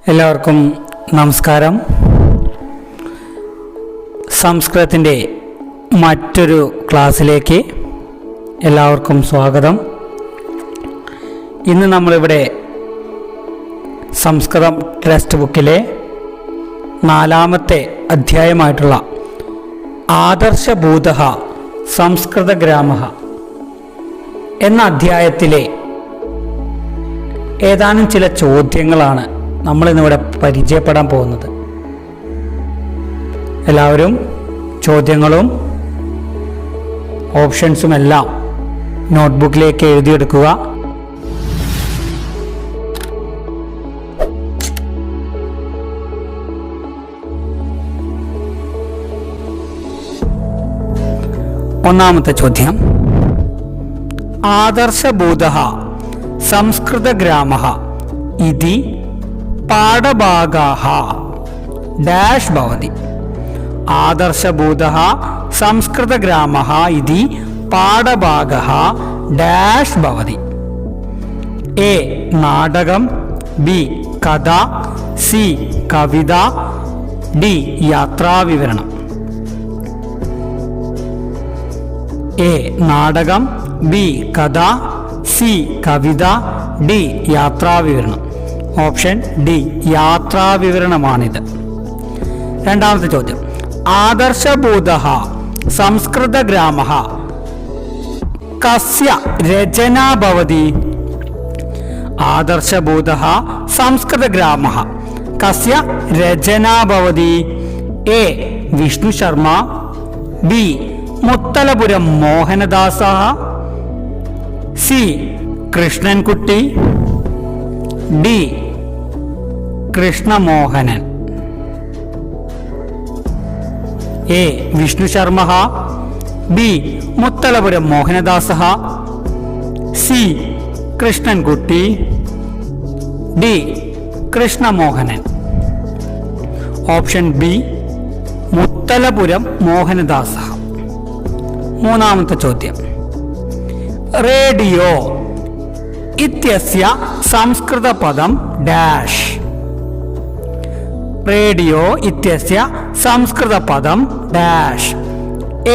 എല്ലാവർക്കും നമസ്കാരം. സംസ്കൃതത്തിൻ്റെ മറ്റൊരു ക്ലാസ്സിലേക്ക് എല്ലാവർക്കും സ്വാഗതം. ഇന്ന് നമ്മളിവിടെ സംസ്കൃതം ടെക്സ്റ്റ് ബുക്കിലെ 4ാമത്തെ അധ്യായമായിട്ടുള്ള ആദർശഭൂതഃ സംസ്കൃതഗ്രാമഃ എന്ന അധ്യായത്തിലെ ഏതാനും ചില ചോദ്യങ്ങളാണ് നമ്മളിന്നിവിടെ പരിചയപ്പെടാൻ പോകുന്നത്. എല്ലാവരും ചോദ്യങ്ങളും ഓപ്ഷൻസും എല്ലാം നോട്ട്ബുക്കിലേക്ക് എഴുതിയെടുക്കുക. ഒന്നാമത്തെ ചോദ്യം: ആദർശഭൂതഃ സംസ്കൃതഗ്രാമഃ ഇതി പാഠഭാഗാഃ ഡാഷ് ഭവതി. ആദർശഭൂതഃ സംസ്കൃതഗ്രാമഃ ഇതി പാഠഭാഗഃ ഡാഷ് ഭവതി. എ നാടകം, ബി കഥ, സി കവിത, ഡി യാത്രാവിവരണം. എ നാടകം, ബി കഥ, സി കവിത, ഡി യാത്രാവിവരണം. ഓപ്ഷൻ ഡി യാത്രാവിവരണമാണിത്. രണ്ടാമത്തെ ചോദ്യം: ആദർശഭൂതഃ സംസ്കൃതഗ്രാമഃ കസ്യ രചനാ ഭവതി. ആദർശഭൂതഃ സംസ്കൃതഗ്രാമഃ കസ്യ രചനാ ഭവതി. എ വിഷ്ണു ശർമ്മ, ബി മുത്തലപുരം മോഹനദാസഃ, C Krishnankutty, D Krishnamohanan. A Vishnu Sharma, B Muthalapuram മോഹനദാസഃ, C Krishnankutty, D Krishnamohanan. Option B Muthalapuram മോഹനദാസഃ. മൂന്നാമത്തെ ചോദ്യം: റേഡിയോ ഇത്യസ്യ സംസ്കൃതപദം ഡാഷ്. റേഡിയോ ഇത്യസ്യ സംസ്കൃതപദം ഡാഷ്.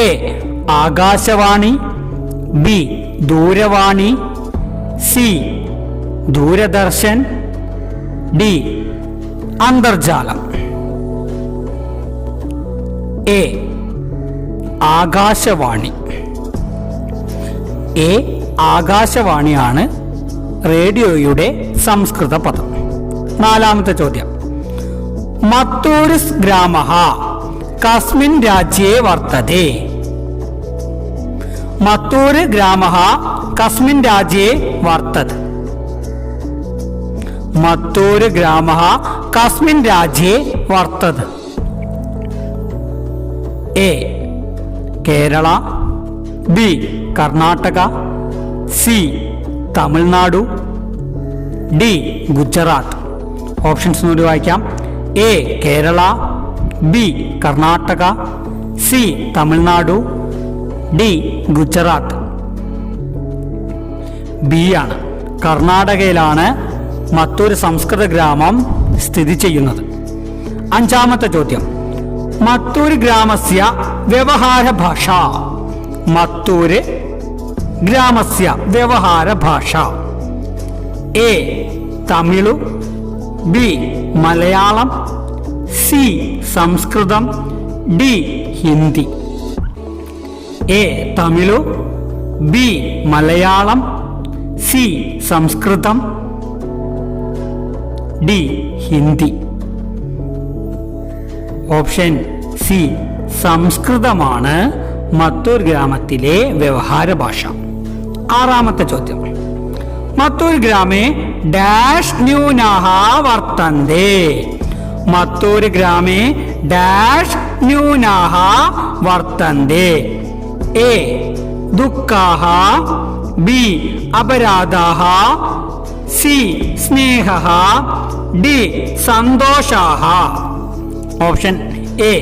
എ ആകാശവാണി, ബി ദൂരവാണി, സി ദൂരദർശൻ, ഡി അന്തർജാലം. എ ആകാശവാണി. എ ആകാശവാണിയാണ് റേഡിയോയുടെ സംസ്കൃത പദം. നാലാമത്തെ ചോദ്യം: മത്തൂരിസ് ഗ്രാമഃ കസ്മിൻ രാജ്യേ വർത്തതേ. മത്തൂര് ഗ്രാമഃ കസ്മിൻ രാജ്യേ വർത്തത്. മത്തൂര് ഗ്രാമഃ കസ്മിൻ രാജ്യേ വർത്തത്. A Kerala, B Karnataka, C Tamil Nadu, D Gujarat. Options കൂടി വായിക്കാം. A Kerala, B Karnataka, C Tamil Nadu, D Gujarat. B ആണ്. കർണാടകയിലാണ് മത്തൂര് സംസ്കൃത ഗ്രാമം സ്ഥിതി ചെയ്യുന്നത്. അഞ്ചാമത്തെ ചോദ്യം: മത്തൂര് ഗ്രാമസ്യ വ്യവഹാര ഭാഷ. മത്തൂര് ഗ്രാമസ്യ വ്യവഹാര ഭാഷ. A Tamil, B Malayalam, C Sanskrit, D Hindi. A Tamil, B Malayalam, C Sanskrit, D Hindi. Option C സംസ്കൃതമാണ് മത്തൂർ ഗ്രാമത്തിലെ വ്യവഹാര ഭാഷ. ആറാമത്തെ ചോദ്യം: മത്തൂർ ഗ്രാമേ ഡാഷ് ന്യൂനാഃ വർത്തന്തെ. മത്തൂർ ഗ്രാമേ ഡാഷ് ന്യൂനാഃ വർത്തന്തെ. എ ദുഃഖാഃ, ബി അപരാധാഃ, സി സ്നേഹഃ, ഡി സന്തോഷാഃ. ഓപ്ഷൻ എ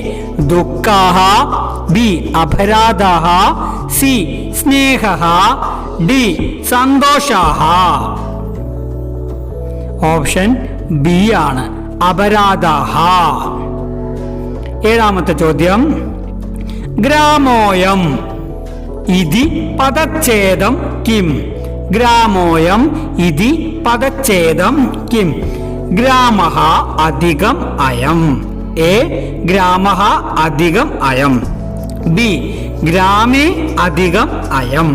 ദുഃഖാഃ, ബി അപരാധാഃ, സി സ്നേഹഃ, ഡി സന്തോഷാഃ. ഓപ്ഷൻ ബി ആണ്. അപരാധാഃ. ഏഴാമത്തെ ചോദ്യം, ഗ്രാമോയം ഇതി പദച്ഛേദം കിം? ഗ്രാമോയം ഇതി പദച്ഛേദം കിം? ഗ്രാമഃ അധികം അയം. എ ഗ്രാമഃ അധികം അയം. ബി ഗ്രാമേ അധികം അയം.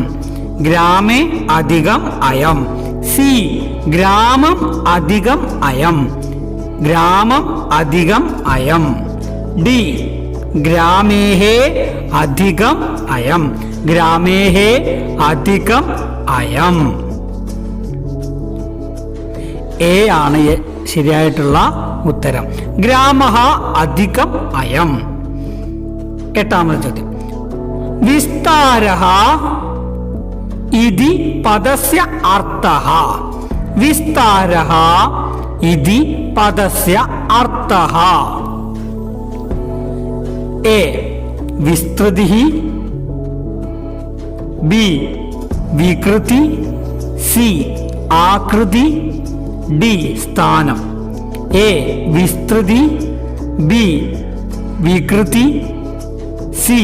ഗ്രാമേ അധികം അയം. സി ഗ്രാമം അധികം അയം. ഗ്രാമം അധികം അയം. ഡി ഗ്രാമേഹ അധികം അയം. ഗ്രാമേഹ അധികം അയം. എ ആണ് ശരിയായിട്ടുള്ള ഉത്തരം. ഗ്രാമഃ അധികം അയം. എട്ടാമത്തെ ചോദ്യം, വിസ്താരഃ ഇതി പദസ്യ അർത്ഥഃ. വിസ്താരഃ ഇതി പദസ്യ അർത്ഥഃ. എ വിസ്തൃതിഃ. ബി വികൃതി. സി ആകൃതി. ഡി സ്ഥാനം. എ വിസ്തൃതി. ബി വികൃതി. സി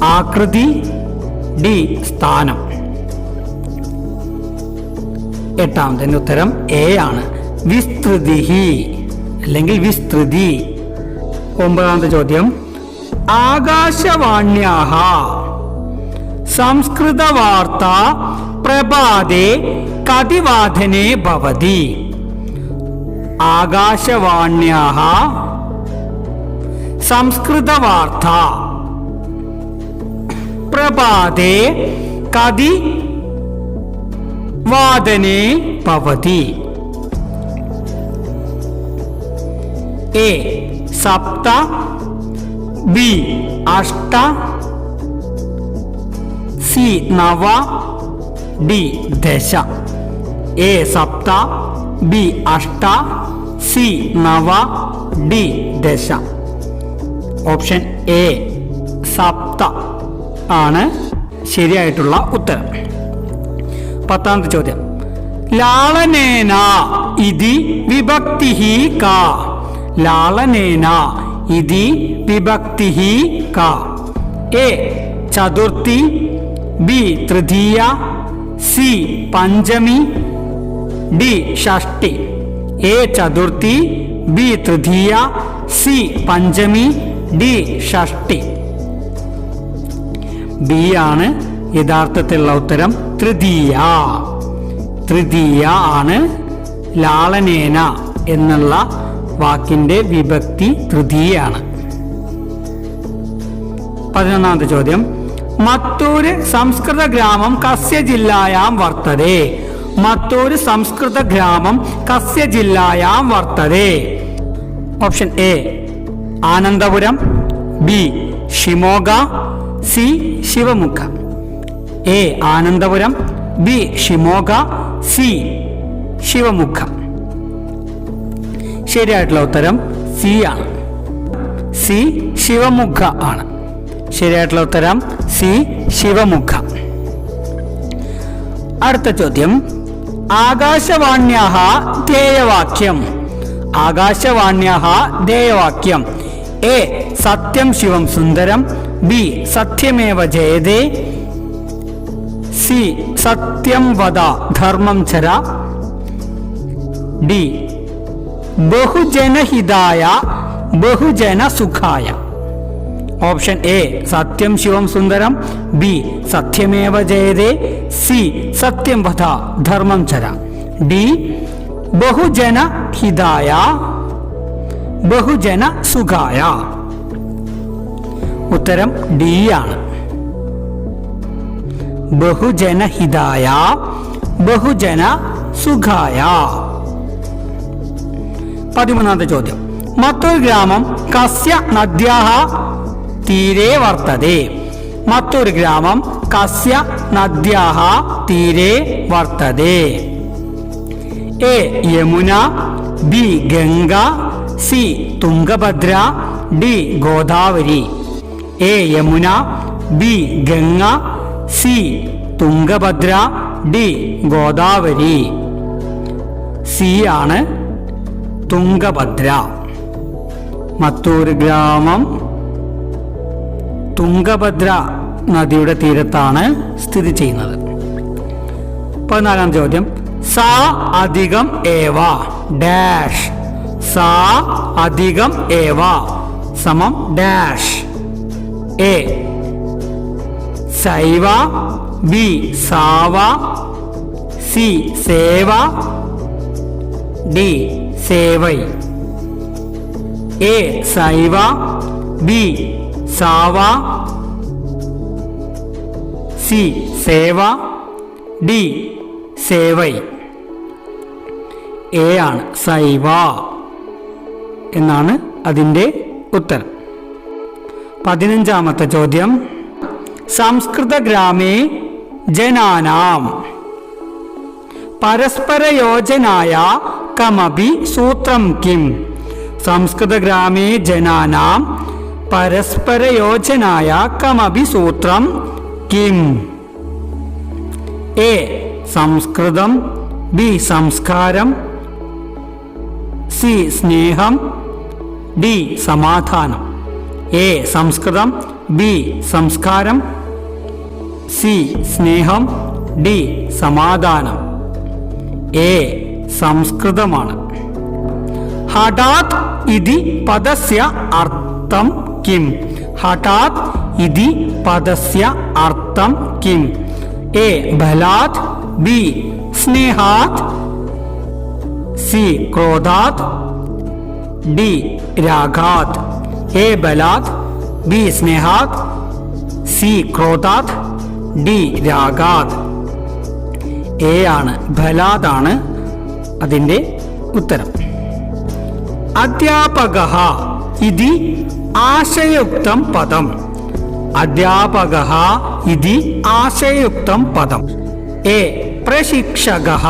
ആകൃതി. ഡി സ്ഥാനം. എട്ടാമത്തെ ഉത്തരം എ ആണ്, വിസ്തൃതി അല്ലെങ്കിൽ വിസ്തൃതി. ഒമ്പതാമത്തെ ചോദ്യം, ആകാശവാണ്യാഃ സംസ്കൃതവാർത്ത പ്രഭാതേ കതിവാദനേ ഭവതി? ആകാശവാണ്യാഃ സംസ്കൃതവാർത്ത പ്രഭാതേ കതി വാദനേ ഭവതി? എ സപ്ത. ബി അഷ്ട. സി നവ. ഡി ദശ. എ സപ്ത. ബി അഷ്ട. സി നവ. ഡി ദശ. ഓപ്ഷൻ എ സപ്ത ആണ് ശരിയായിട്ടുള്ള ഉത്തരം. പത്താമത്തെ ചോദ്യം, ലാളനേന ഇതി വിഭക്തിഃ കാ? ലാളനേന ഇതി വിഭക്തിഃ കാ? A Chaturthi. B Tritiya. C Panchami. D Shashti. A Chaturthi. B Tritiya. C Panchami. D Shashti. B ആണ് യഥാർത്ഥത്തിലുള്ള ഉത്തരം, തൃതീയ. തൃതീയ ആണ് ലാളനേന എന്നുള്ള വാക്കിന്റെ വിഭക്തി തൃതീയാണ്. 11ാമത്തെ ചോദ്യം, മത്തൂര് സംസ്കൃത ഗ്രാമം കസ്യ ജില്ലായാം വർത്തതേ? മത്തൂര് സംസ്കൃത ഗ്രാമം കസ്യ ജില്ലായാം വർത്തതേ? Option A Anandapuram. B Shimoga. C Shivamukha. A Anandapuram. B Shimoga. C Shivamukha. ശരിയായിട്ടുള്ള ഉത്തരം സി ആണ്. സി ശിവമുഖ ആണ് ശരിയായിട്ടുള്ള ഉത്തരം. സി ശിവമുഖ. അടുത്ത ചോദ്യം, ആകാശവാണ്യാഃ ധ്യേയവാക്യം. ആകാശവാണ്യാഃ ധ്യേയവാക്യം. എ സത്യം ശിവം സുന്ദരം. ബി സത്യമേവ ജയതേ. സി സത്യം വദ ധർമ്മം ചര. ഡി ബഹുജനഹിതായ ബഹുജനസുഖായ. ഓപ്ഷൻ എ സത്യം ശിവം സുന്ദരം. ബി സത്യമേവ ജയതേ. സി സത്യം വദ ധർമ്മം ചര. ഡി ബഹുജനഹിതായ ബഹുജനസുഖായ. ഉത്തരം ഡി ആണ്. ബഹുജനഹിതായ ബഹുജനസുഖായ. 13ാമത്തെ ചോദ്യം, മത്തൂർ ഗ്രാമം കസ്യ നദ്യാഃ തീരെ വർത്തതേ? മത്തൂർ ഗ്രാമം കസ്യ നദ്യാഃ തീരെ വർത്തതേ? A Yamuna. B Ganga. C Tungabhadra. D Godavari. A Yamuna. B Ganga. C Tungabhadra. D Godavari. C ആണ് തുംഗഭദ്ര. മത്തൂർ ഗ്രാമം തുംഗഭദ്ര നദിയുടെ തീരത്താണ് സ്ഥിതി ചെയ്യുന്നത്. 14ാം ചോദ്യം. സാ അധികം ഏവ ഡാഷ്. സാ അധികം ഏവ സമം ഡാഷ്. എ സൈവ, ബി സാവ, സി സേവ, ഡി സേവൈ. എ സൈവ, ബി സാവ, സി സേവ, ഡി സേവൈ. എ ആണ് സൈവ എന്നാണ് അതിൻ്റെ ഉത്തരം. 15ാമത്തെ ചോദ്യം. സംസ്കൃത ഗ്രാമേ ജനാനാം പരസ്പരയോജനായ കമപി സൂത്രം കിം. സംസ്കൃത ഗ്രാമേ ജനാനാം പരസ്പരയോജനായ കമപി സൂത്രം കിം. എ സംസ്കൃതം, ബി സംസ്കാരം, സി സ്നേഹം, ഡി സമാധാനം. എ സംസ്കൃതം, ബി സംസ്കാരം, സി സ്നേഹം, ഡി സമാധാനം. എ സംസ്കൃതമാണ്. ഹഠാത് ഇതി പദസ്യ അർത്ഥം കിം. ഹഠാത് ഇതി പദസ്യ അർത്ഥം കിം. എ ബലാത്, ബി സ്നേഹാത്, സി ക്രോധാത്, ഡി രാഗാത്. എ ബലാത്, ബി സ്നേഹാത്, സി ക്രോധാത്, ഡി രാഗാത്. എ ആണ് ബലാതാണ് അതിൻ്റെ ഉത്തരം. അധ്യാപകഃ ഇതി ആശയയുക്തം പദം. അധ്യാപകഃ ഇതി ആശയയുക്തം പദം. എ പ്രശിക്ഷകഃ,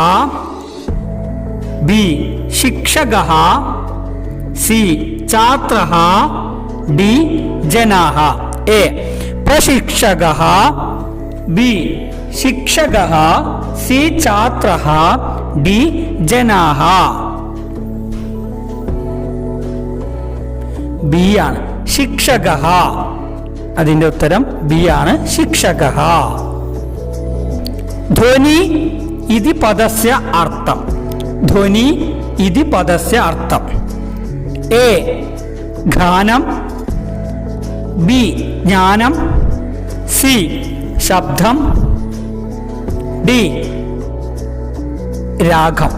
ബി ശിക്ഷകഃ, സി ഛാത്രഃ, ഡി ജനാഃ. എ പ്രശിക്ഷകഃ, ബി ശിക്ഷകഃ, സി ഛാത്രഃ, ഡി ജനാഃ. ബി ആണ് ശിക്ഷകഃ. അതിൻ്റെ ഉത്തരം ബി ആണ് ശിക്ഷകഃ. ധ്വനി ഇതി പദസ്യ അർത്ഥം. ധ്വനി ഇതി പദസ്യ അർത്ഥം. എ ഗാനം, ബി ജ്ഞാനം, സി ശബ്ദം, ഡി രാഗം.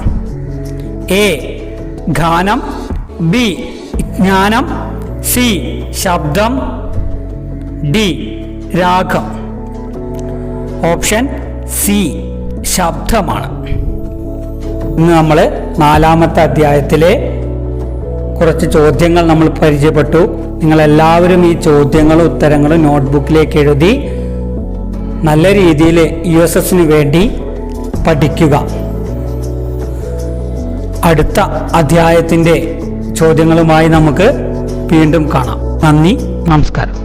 എ ഗാനം, ബി ജ്ഞാനം, സി ശബ്ദം, ഡി രാഗം. ഓപ്ഷൻ സി ശബ്ദമാണ്. ഇന്ന് നമ്മൾ 4ാമത്തെ അധ്യായത്തിലെ കുറച്ച് ചോദ്യങ്ങൾ നമ്മൾ പരിചയപ്പെട്ടു. നിങ്ങളെല്ലാവരും ഈ ചോദ്യങ്ങളും ഉത്തരങ്ങളും നോട്ട്ബുക്കിലേക്ക് എഴുതി നല്ല രീതിയിൽ USSന് വേണ്ടി പഠിക്കുക. അടുത്ത അധ്യായത്തിൻ്റെ ചോദ്യങ്ങളുമായി നമുക്ക് വീണ്ടും കാണാം. നന്ദി, നമസ്കാരം.